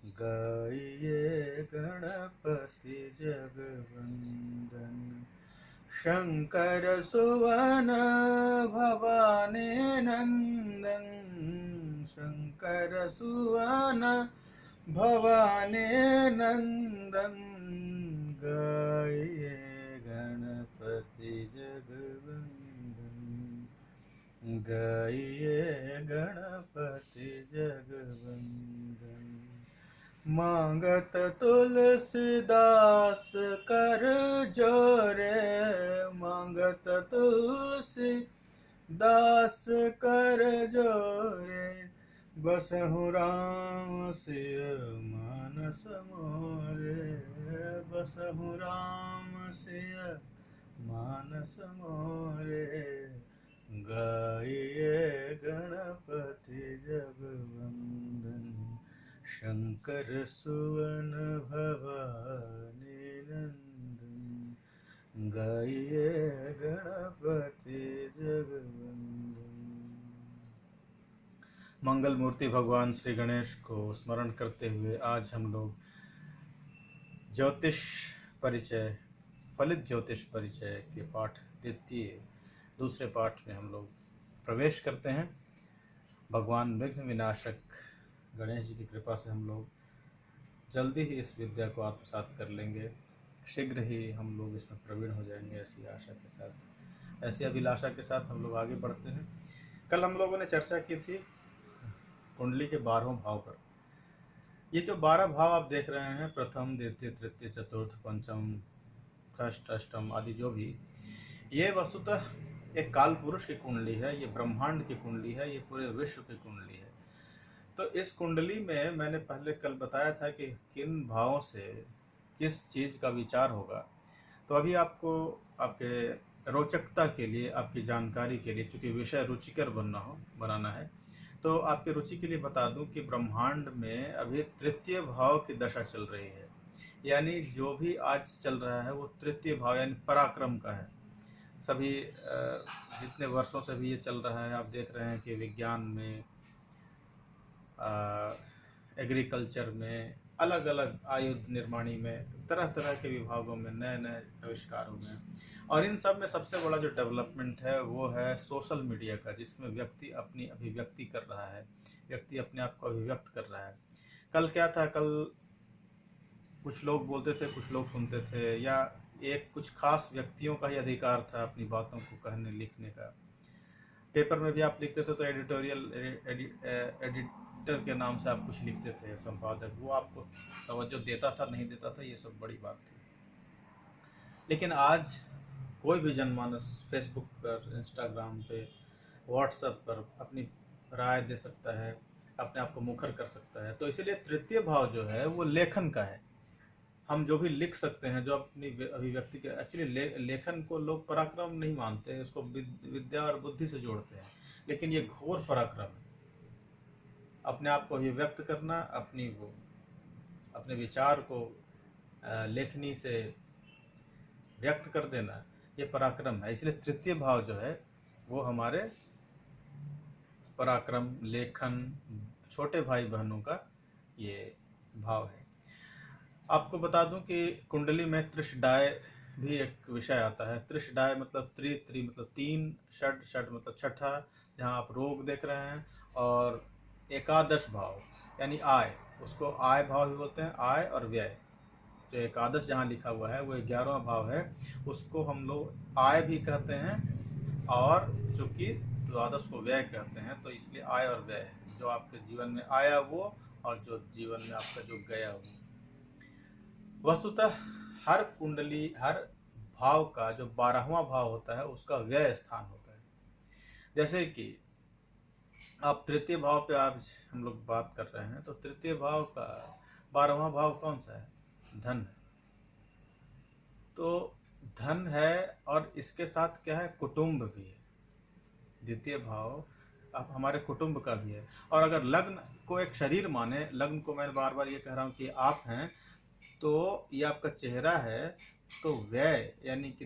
गाइए गणपति जगवंदन। शंकर सुवन भवानी नंदन। शंकर सुवन भवानी नंदन। गाइए गणपति जगवंदन। गाइए गणपति जगवंदन। मांगत तुलसीदास कर जोरे। मांगत तुलसीदास कर जोरे। बसहु राम सिय मानस मोरे। बसहु राम सिय मानस मोरे। गाइए गणपति जगवंदन। शंकर सुवन भवानी नंदन। गाइए गणपति जगवंदन। मंगल मूर्ति भगवान श्री गणेश को स्मरण करते हुए आज हम लोग ज्योतिष परिचय, फलित ज्योतिष परिचय के पाठ दूसरे पाठ में हम लोग प्रवेश करते हैं। भगवान विघ्न विनाशक गणेश जी की कृपा से हम लोग जल्दी ही इस विद्या को आत्मसात कर लेंगे। शीघ्र ही हम लोग इसमें प्रवीण हो जाएंगे, ऐसी आशा के साथ, ऐसी अभिलाषा के साथ हम लोग आगे बढ़ते हैं। कल हम लोगों ने चर्चा की थी कुंडली के 12वें भाव पर। ये जो 12 भाव आप देख रहे हैं, प्रथम, द्वितीय, तृतीय, चतुर्थ, पंचम, षष्ठ, अष्टम आदि, जो भी, ये वस्तुतः एक काल पुरुष की कुंडली है, ये ब्रह्मांड की कुंडली है, ये पूरे विश्व की कुंडली है। तो इस कुंडली में मैंने पहले कल बताया था कि किन भावों से किस चीज़ का विचार होगा। तो अभी आपको आपके रोचकता के लिए, आपकी जानकारी के लिए, चूँकि विषय रुचिकर बनाना है, तो आपकी रुचि के लिए बता दूं कि ब्रह्मांड में अभी तृतीय भाव की दशा चल रही है। यानी जो भी आज चल रहा है वो तृतीय भाव यानी पराक्रम का है। सभी जितने वर्षों से भी ये चल रहा है, आप देख रहे हैं कि विज्ञान में, एग्रीकल्चर में, अलग अलग आयुध निर्माणी में, तरह तरह के विभागों में नए नए आविष्कार हो गए। और इन सब में सबसे बड़ा जो डेवलपमेंट है वो है सोशल मीडिया का, जिसमें व्यक्ति अपनी अभिव्यक्ति कर रहा है, व्यक्ति अपने आप को अभिव्यक्त कर रहा है। कल क्या था, कल कुछ लोग बोलते थे, कुछ लोग सुनते थे, या एक कुछ खास व्यक्तियों का ही अधिकार था अपनी बातों को कहने लिखने का। पेपर में भी आप लिखते थे तो एडिटर के नाम से आप कुछ लिखते थे, संपादक, वो आपको तवज्जो देता था नहीं देता था, ये सब बड़ी बात थी। लेकिन आज कोई भी जनमानस फेसबुक पर, इंस्टाग्राम पे, व्हाट्सएप पर अपनी राय दे सकता है, अपने आप को मुखर कर सकता है। तो इसलिए तृतीय भाव जो है वो लेखन का है। हम जो भी लिख सकते हैं, जो अपनी अभिव्यक्ति के, एक्चुअली लेखन को लोग पराक्रम नहीं मानते, इसको विद्या और बुद्धि से जोड़ते हैं, लेकिन ये घोर पराक्रम है। अपने आप को अभिव्यक्त करना, अपने विचार को लेखनी से व्यक्त कर देना, ये पराक्रम है। इसलिए तृतीय भाव जो है वो हमारे पराक्रम, लेखन, छोटे भाई बहनों का ये भाव है। आपको बता दूं कि कुंडली में त्रिशडाय भी एक विषय आता है। त्रिशडाय मतलब त्रि मतलब 3, षड मतलब छठा, जहां आप रोग देख रहे हैं, और एकादश भाव यानी आय, उसको आय भाव भी बोलते हैं, आय और व्यय। जो एकादश जहाँ लिखा हुआ है वो 11वां भाव है, उसको हम लोग आय भी कहते हैं, और चूंकि द्वादश को व्यय कहते हैं, तो इसलिए आय और व्यय, जो आपके जीवन में आया वो, और जो जीवन में आपका जो गया वो। वस्तुतः हर कुंडली, हर भाव का जो 12वां भाव होता है उसका व्यय स्थान होता है। जैसे कि आप तृतीय भाव पे आज हम लोग बात कर रहे हैं, तो तृतीय भाव का 12वां भाव कौन सा है? धन है। तो धन है, और इसके साथ क्या है? कुटुंब भी है। द्वितीय भाव अब हमारे कुटुंब का भी है। और अगर लग्न को एक शरीर माने, लग्न को मैं बार बार ये कह रहा हूँ कि आप हैं, तो ये आपका चेहरा है, तो व्यय यानी कि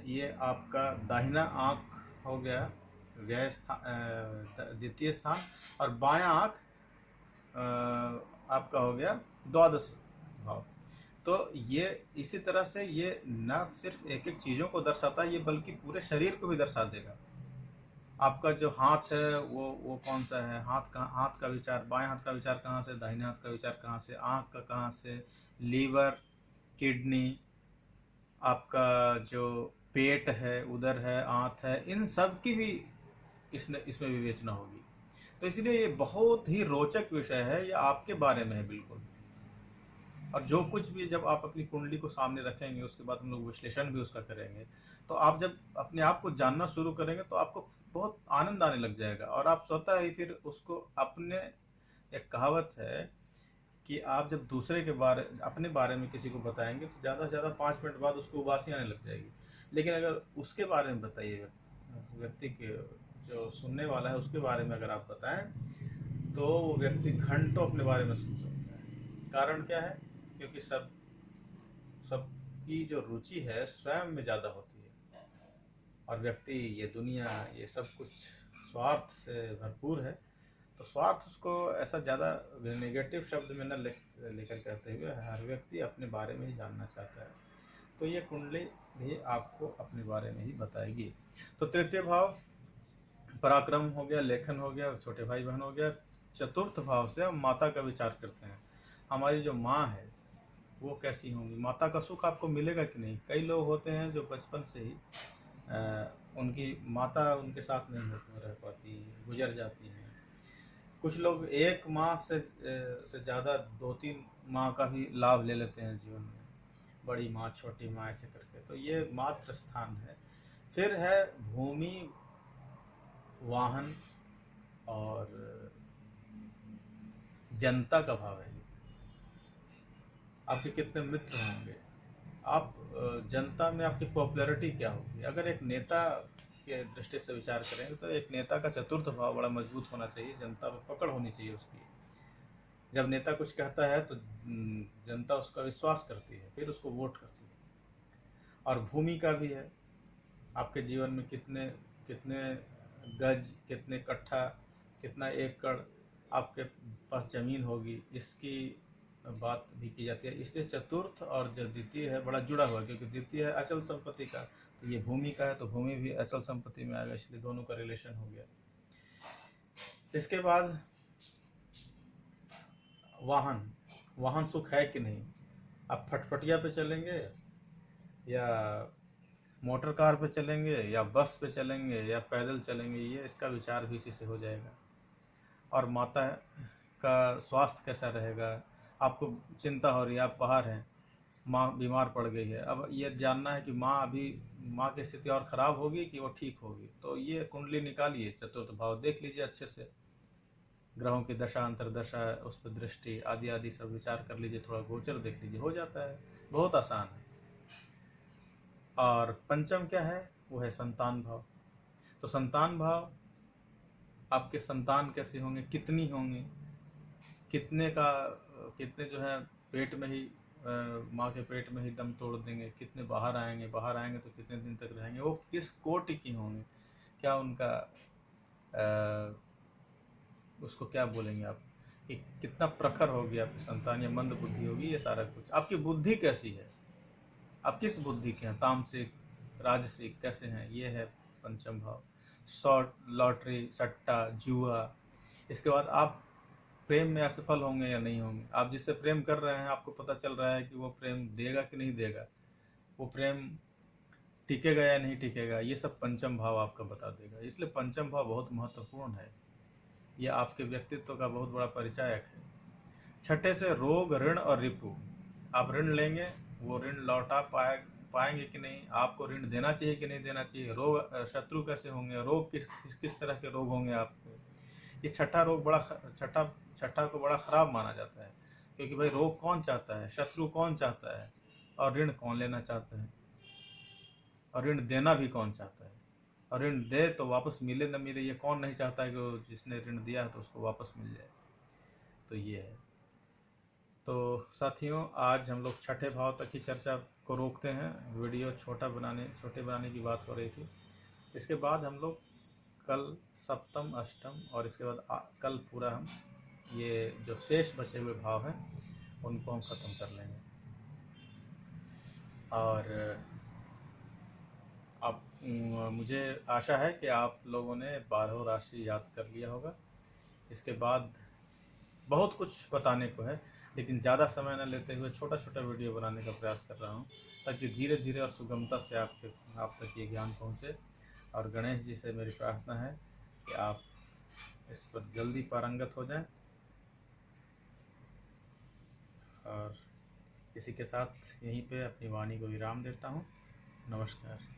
ये आपका दाहिना आँख हो गया व्यय स्थान, द्वितीय स्थान, और बायां आँख आपका हो गया द्वादश भाव। तो ये इसी तरह से ये ना सिर्फ एक एक चीज़ों को दर्शाता है, ये बल्कि पूरे शरीर को भी दर्शा देगा। आपका जो हाथ है वो कौन सा है, हाथ का विचार, बाएं हाथ का विचार कहाँ से, दाहिने हाथ का विचार कहाँ से, आँख का कहाँ से, लीवर, किडनी, आपका जो पेट है, उदर है, आंत है, इन सब की भी इसमें विवेचना होगी। तो इसलिए ये बहुत ही रोचक विषय है, ये आपके बारे में है बिल्कुल। और जो कुछ भी जब आप अपनी कुंडली को सामने रखेंगे, उसके बाद हम लोग विश्लेषण भी उसका करेंगे, तो आप जब अपने आप को जानना शुरू करेंगे तो आपको बहुत आनंद आने लग जाएगा, और आप स्वतः ही फिर उसको अपने, एक कहावत है कि आप जब दूसरे के बारे, अपने बारे में किसी को बताएंगे तो ज़्यादा से ज़्यादा 5 मिनट बाद उसको उबासी आने लग जाएगी। लेकिन अगर उसके बारे में बताइए, व्यक्ति के, जो सुनने वाला है उसके बारे में अगर आप बताएं, तो वो व्यक्ति घंटों अपने बारे में सुन सकता है। कारण क्या है? क्योंकि सबकी जो रुचि है स्वयं में ज़्यादा होती है, और व्यक्ति, ये दुनिया, ये सब कुछ स्वार्थ से भरपूर है। तो स्वार्थ उसको ऐसा ज़्यादा नेगेटिव शब्द में न लेकर कहते हुए हर व्यक्ति अपने बारे में ही जानना चाहता है। तो ये कुंडली भी आपको अपने बारे में ही बताएगी। तो तृतीय भाव पराक्रम हो गया, लेखन हो गया, छोटे भाई बहन हो गया। चतुर्थ भाव से हम माता का विचार करते हैं। हमारी जो माँ है वो कैसी होंगी, माता का सुख आपको मिलेगा कि नहीं। कई लोग होते हैं जो बचपन से ही उनकी माता उनके साथ नहीं रह पाती, गुजर जाती हैं। कुछ लोग एक माँ से ज़्यादा 2-3 माँ का भी लाभ ले लेते हैं जीवन में, बड़ी माँ, छोटी माँ, ऐसे करके। तो ये मातृ स्थान है। फिर है भूमि, वाहन और जनता का भाव है। आपके कितने मित्र होंगे, आप जनता में आपकी पॉपुलैरिटी क्या होगी। अगर एक नेता के दृष्टि से विचार करेंगे तो एक नेता का चतुर्थ भाव बड़ा मजबूत होना चाहिए, जनता पर पकड़ होनी चाहिए उसकी। जब नेता कुछ कहता है तो जनता उसका विश्वास करती है, फिर उसको वोट करती है। और भूमि का भी है, आपके जीवन में कितने कितने गज, कितने कट्ठा, कितना एकड़ आपके पास जमीन होगी, इसकी बात भी की जाती है। इसलिए चतुर्थ और जो द्वितीय है बड़ा जुड़ा हुआ है, क्योंकि द्वितीय है अचल संपत्ति का, तो ये भूमि का है, तो भूमि भी अचल संपत्ति में आएगा, इसलिए दोनों का रिलेशन हो गया। इसके बाद वाहन सुख है कि नहीं। आप फटफटिया पे चलेंगे, या मोटर कार पे चलेंगे, या बस पे चलेंगे, या पैदल चलेंगे, ये इसका विचार भी इसी से हो जाएगा। और माता का स्वास्थ्य कैसा रहेगा, आपको चिंता हो रही है, आप बाहर हैं, माँ बीमार पड़ गई है, अब ये जानना है कि माँ की स्थिति और ख़राब होगी कि वो ठीक होगी। तो ये कुंडली निकालिए, चतुर्थ भाव देख लीजिए अच्छे से, ग्रहों की दशा, अंतरदशा, उस पर दृष्टि आदि आदि सब विचार कर लीजिए, थोड़ा गोचर देख लीजिए, हो जाता है, बहुत आसान है। और पंचम क्या है, वो है संतान भाव। तो संतान भाव, आपके संतान कैसे होंगे, कितनी होंगी, कितने जो है पेट में ही, माँ के पेट में ही दम तोड़ देंगे, कितने बाहर आएंगे तो कितने दिन तक रहेंगे, वो किस कोटि की होंगे, क्या उनका उसको क्या बोलेंगे आप, कि कितना प्रखर होगी आपकी संतान, या मंद बुद्धि होगी, ये सारा कुछ। आपकी बुद्धि कैसी है, आप किस बुद्धि के हैं, तामसिक, राजसिक कैसे हैं, ये है पंचम भाव। शॉर्ट, लॉटरी, सट्टा, जुआ। इसके बाद आप प्रेम में असफल होंगे या नहीं होंगे, आप जिससे प्रेम कर रहे हैं आपको पता चल रहा है कि वो प्रेम देगा कि नहीं देगा, वो प्रेम टिकेगा या नहीं टिकेगा, ये सब पंचम भाव आपका बता देगा। इसलिए पंचम भाव बहुत महत्वपूर्ण है, ये आपके व्यक्तित्व का बहुत बड़ा परिचायक है। छठे से रोग, ऋण और रिपु। आप ऋण लेंगे, वो ऋण लौटा पाएंगे कि नहीं, आपको ऋण देना चाहिए कि नहीं देना चाहिए, रोग, शत्रु कैसे होंगे, रोग किस तरह के रोग होंगे आपको। ये छठा रोग बड़ा छठा को बड़ा खराब माना जाता है, क्योंकि भाई रोग कौन चाहता है, शत्रु कौन चाहता है, और ऋण कौन लेना चाहता है, और ऋण देना भी कौन चाहता है। और ऋण दे तो वापस मिले न मिले, ये कौन नहीं चाहता है कि जिसने ऋण दिया है तो उसको वापस मिल जाए। तो ये है। तो साथियों, आज हम लोग छठे भाव तक की चर्चा को रोकते हैं, वीडियो छोटे बनाने की बात हो रही थी। इसके बाद हम लोग कल सप्तम, अष्टम, और इसके बाद कल पूरा हम ये जो शेष बचे हुए भाव हैं उनको हम ख़त्म कर लेंगे। और अब मुझे आशा है कि आप लोगों ने 12 राशि याद कर लिया होगा। इसके बाद बहुत कुछ बताने को है, लेकिन ज़्यादा समय न लेते हुए छोटा छोटा वीडियो बनाने का प्रयास कर रहा हूँ, ताकि धीरे धीरे और सुगमता से आप तक ये ज्ञान पहुँचे। और गणेश जी से मेरी प्रार्थना है कि आप इस पर जल्दी पारंगत हो जाएं। और इसी के साथ यहीं पे अपनी वाणी को विराम देता हूँ। नमस्कार।